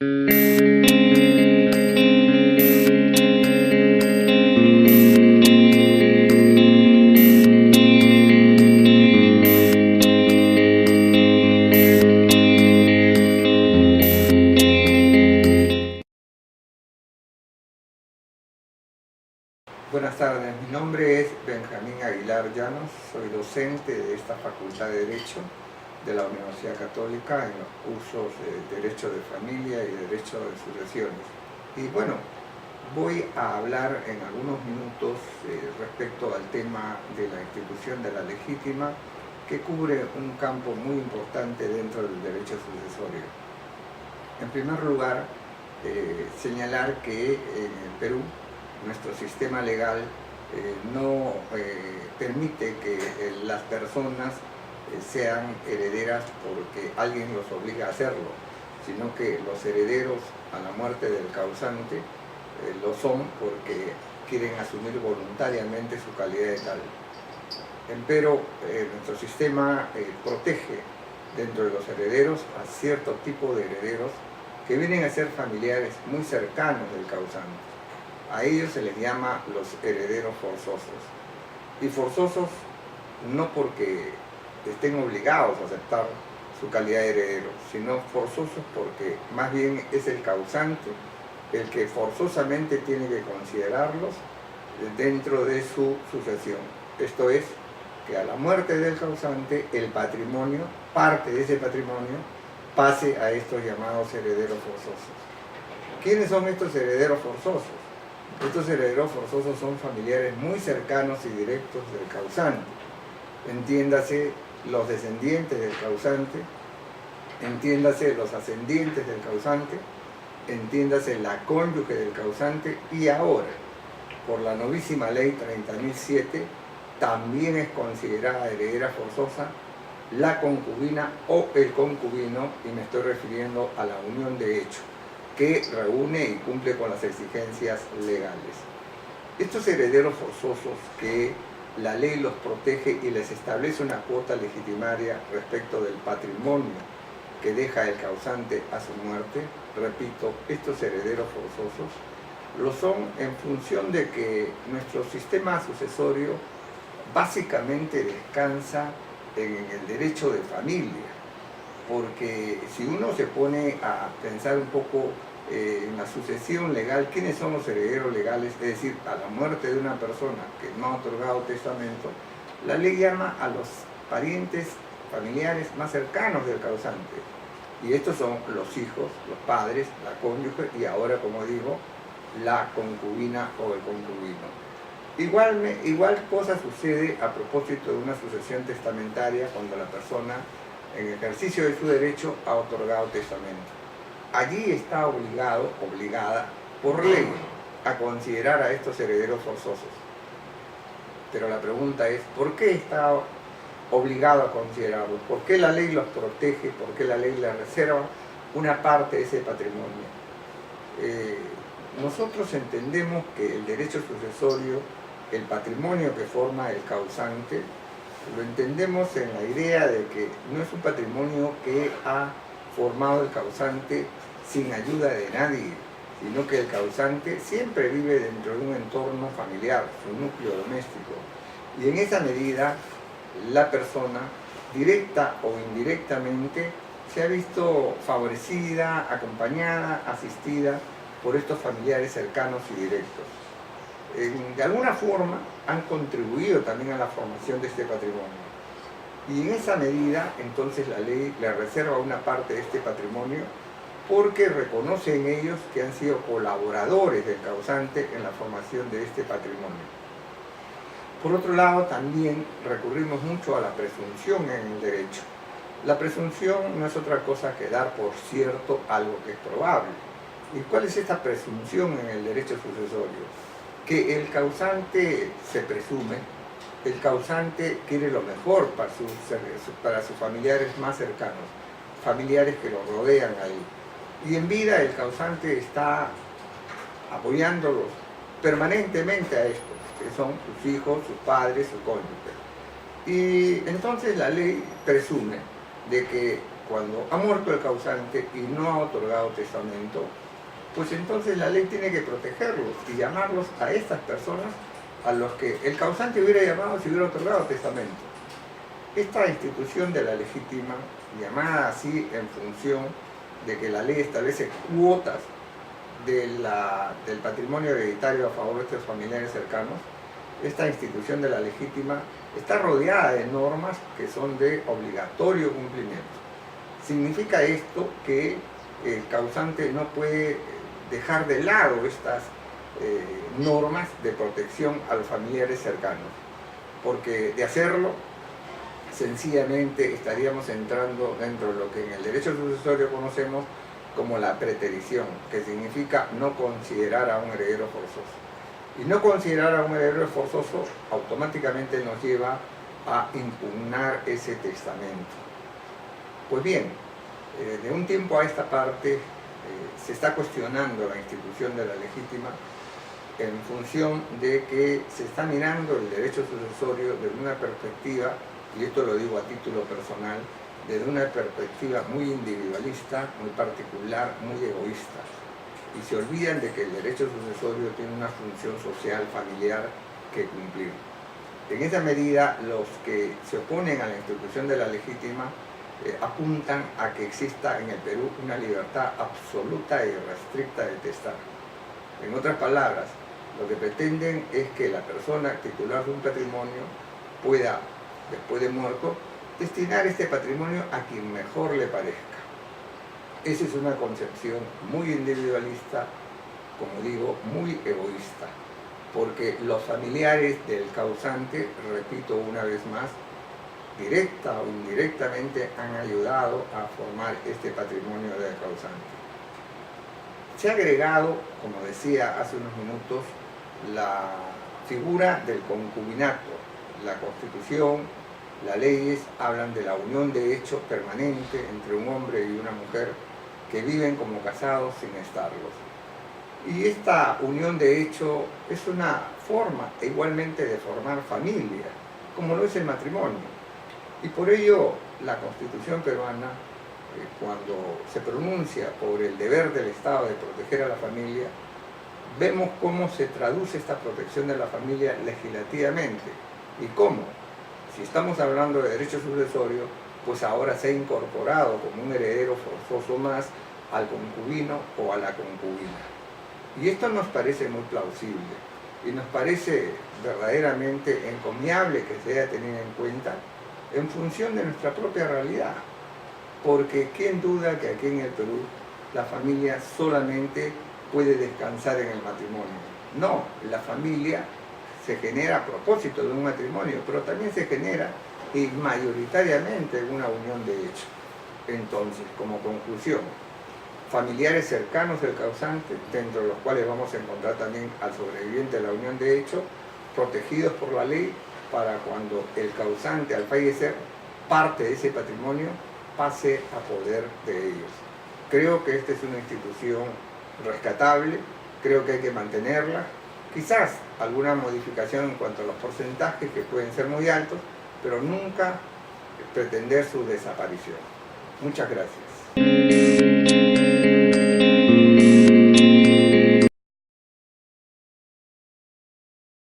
Buenas tardes, mi nombre es Benjamín Aguilar Llanos, soy docente de esta Facultad de Derecho de la Universidad Católica en los cursos de Derecho de Familia y Derecho de Sucesiones. Y bueno, voy a hablar en algunos minutos respecto al tema de la institución de la legítima, que cubre un campo muy importante dentro del derecho sucesorio. En primer lugar, señalar que en el Perú nuestro sistema legal no permite que las personas sean herederas porque alguien los obliga a hacerlo, sino que los herederos a la muerte del causante lo son porque quieren asumir voluntariamente su calidad de tal. Empero, nuestro sistema protege dentro de los herederos a cierto tipo de herederos que vienen a ser familiares muy cercanos del causante. A ellos se les llama los herederos forzosos. Y forzosos no porque estén obligados a aceptar su calidad de heredero, sino forzosos porque más bien es el causante el que forzosamente tiene que considerarlos dentro de su sucesión. Esto es, que a la muerte del causante, el patrimonio, parte de ese patrimonio, pase a estos llamados herederos forzosos. ¿Quiénes son estos herederos forzosos? Estos herederos forzosos son familiares muy cercanos y directos del causante. Entiéndase los descendientes del causante, entiéndase los ascendientes del causante, entiéndase la cónyuge del causante y ahora, por la novísima ley 30.007, también es considerada heredera forzosa la concubina o el concubino, y me estoy refiriendo a la unión de hecho, que reúne y cumple con las exigencias legales. Estos herederos forzosos que la ley los protege y les establece una cuota legitimaria respecto del patrimonio que deja el causante a su muerte, repito, estos herederos forzosos lo son en función de que nuestro sistema sucesorio básicamente descansa en el derecho de familia, porque si uno se pone a pensar un poco en la sucesión legal, ¿quiénes son los herederos legales? Es decir, a la muerte de una persona que no ha otorgado testamento, la ley llama a los parientes familiares más cercanos del causante. Y estos son los hijos, los padres, la cónyuge y ahora, como digo, la concubina o el concubino. Igual cosa sucede a propósito de una sucesión testamentaria cuando la persona, en ejercicio de su derecho, ha otorgado testamento. Allí está obligada por ley a considerar a estos herederos forzosos. Pero la pregunta es, ¿por qué está obligado a considerarlos? ¿Por qué la ley los protege? ¿Por qué la ley les reserva una parte de ese patrimonio? Nosotros entendemos que el derecho sucesorio, el patrimonio que forma el causante, lo entendemos en la idea de que no es un patrimonio que ha formado el causante sin ayuda de nadie, sino que el causante siempre vive dentro de un entorno familiar, su núcleo doméstico. Y en esa medida, la persona, directa o indirectamente, se ha visto favorecida, acompañada, asistida por estos familiares cercanos y directos. De alguna forma han contribuido también a la formación de este patrimonio. Y en esa medida, entonces, la ley le reserva una parte de este patrimonio porque reconoce en ellos que han sido colaboradores del causante en la formación de este patrimonio. Por otro lado, también recurrimos mucho a la presunción en el derecho. La presunción no es otra cosa que dar por cierto algo que es probable. ¿Y cuál es esta presunción en el derecho sucesorio? Que el causante se presume, el causante quiere lo mejor para sus familiares más cercanos, familiares que lo rodean ahí. Y en vida el causante está apoyándolos permanentemente a estos, que son sus hijos, sus padres, su cónyuge. Y entonces la ley presume de que cuando ha muerto el causante y no ha otorgado testamento, pues entonces la ley tiene que protegerlos y llamarlos a estas personas a los que el causante hubiera llamado si hubiera otorgado testamento. Esta institución de la legítima, llamada así en función de que la ley establece cuotas del patrimonio hereditario a favor de estos familiares cercanos, esta institución de la legítima está rodeada de normas que son de obligatorio cumplimiento. Significa esto que el causante no puede dejar de lado estas normas de protección a los familiares cercanos, porque de hacerlo, sencillamente estaríamos entrando dentro de lo que en el derecho sucesorio conocemos como la preterición, que significa no considerar a un heredero forzoso. Y no considerar a un heredero forzoso automáticamente nos lleva a impugnar ese testamento. Pues bien, de un tiempo a esta parte se está cuestionando la institución de la legítima en función de que se está mirando el derecho sucesorio desde una perspectiva, y esto lo digo a título personal, desde una perspectiva muy individualista, muy particular, muy egoísta. Y se olvidan de que el derecho sucesorio tiene una función social, familiar, que cumplir. En esa medida, los que se oponen a la institución de la legítima apuntan a que exista en el Perú una libertad absoluta e irrestricta de testar. En otras palabras, lo que pretenden es que la persona titular de un patrimonio pueda, después de muerto, destinar este patrimonio a quien mejor le parezca. Esa es una concepción muy individualista, como digo, muy egoísta, porque los familiares del causante, repito una vez más, directa o indirectamente han ayudado a formar este patrimonio del causante. Se ha agregado, como decía hace unos minutos, la figura del concubinato. La Constitución, las leyes hablan de la unión de hecho permanente entre un hombre y una mujer que viven como casados sin estarlos. Y esta unión de hecho es una forma igualmente de formar familia, como lo es el matrimonio. Y por ello la Constitución peruana, cuando se pronuncia por el deber del Estado de proteger a la familia, vemos cómo se traduce esta protección de la familia legislativamente. ¿Y cómo? Si estamos hablando de derecho sucesorio, pues ahora se ha incorporado como un heredero forzoso más al concubino o a la concubina. Y esto nos parece muy plausible y nos parece verdaderamente encomiable que se haya tenido en cuenta en función de nuestra propia realidad. Porque ¿quién duda que aquí en el Perú la familia solamente puede descansar en el matrimonio? No, la familia se genera a propósito de un matrimonio, pero también se genera y mayoritariamente una unión de hecho. Entonces, como conclusión, familiares cercanos del causante, dentro de los cuales vamos a encontrar también al sobreviviente de la unión de hecho, protegidos por la ley para cuando el causante al fallecer, parte de ese patrimonio pase a poder de ellos. Creo que esta es una institución rescatable, creo que hay que mantenerla, quizás alguna modificación en cuanto a los porcentajes que pueden ser muy altos, pero nunca pretender su desaparición. Muchas gracias.